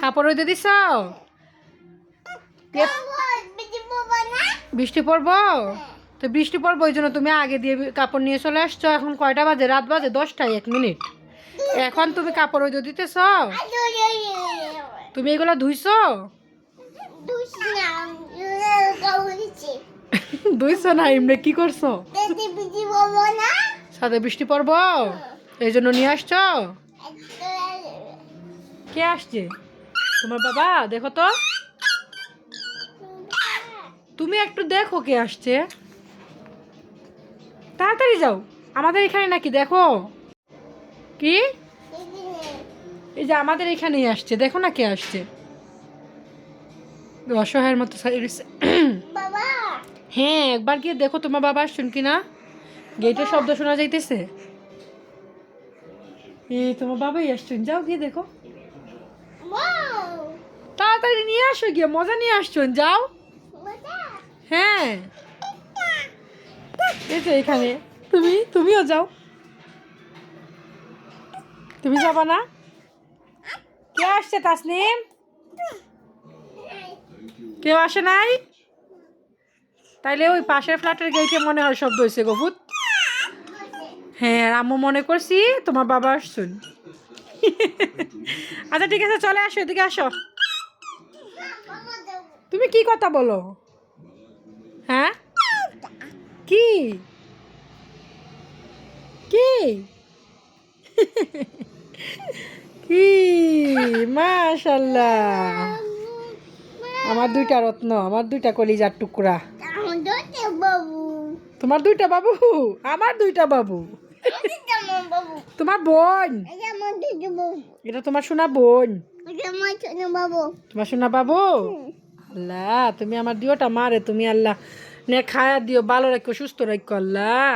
কাপড় রোদে দিছ? বৃষ্টি পড়বো? তো বৃষ্টি পড়বো ওই জন্য তুমি আগে দিয়ে কাপড় নিয়ে চলে আসছো। এখন কয়টা বাজে? রাত বাজে 10টায় 1 মিনিট। এখন তুমি কাপড় রোদে দিতেছ? তুমি এগুলো ধুইছো? ধুইছো না? এমনি কি করছো? সাথে বৃষ্টি পড়বো এই জন্য নিয়ে আসছো? কে আসছে? তোমার বাবা? দেখো তো, তুমি একটু দেখো কে আসছে। তাড়াতাড়ি যাও, আমাদের এখানে নাকি? দেখো কি, এই যে আমাদের এখানেই আসছে, দেখো না কে আসছে। অসহায়ের মতো হ্যাঁ, একবার গিয়ে দেখো তোমার বাবা আসছেন কিনা। গেটের শব্দ শোনা যাইতেছে। এই তোমার বাবাই আসছেন, যাও গিয়ে দেখো। তাড়াতাড়ি নিয়ে আসো, গিয়ে মজা নিয়ে আসছেন, যাও। হ্যাঁ, এই তো এখানে। তুমিও যাও। তুমি যাবা না? কে আসছে তাসনিম? কেউ আসে নাই? তাইলে ওই পাশের ফ্ল্যাটের গেটে মনে হয় শব্দ হয়েছে গো ভূত। হ্যাঁ, আর আম্মু মনে করছি তোমার বাবা আসছেন। আচ্ছা ঠিক আছে, চলে আসো, এদিকে আসো। তুমি কি কথা বলো? হ্যাঁ, কি কি কি? মাশাআল্লাহ, আমার দুইটা রত্ন, আমার দুইটা কলিজার টুকরা। তোমার দুইটা বাবু? আমার দুইটা বাবু। তোমার বোন? এটা তোমার সোনা বোন? তোমার সোনা বাবু? আল্লাহ, তুমি আমার দিওটা মারে, তুমি আল্লাহ নে খায়া দিও, ভালো রাখো, সুস্থ রাখো আল্লাহ।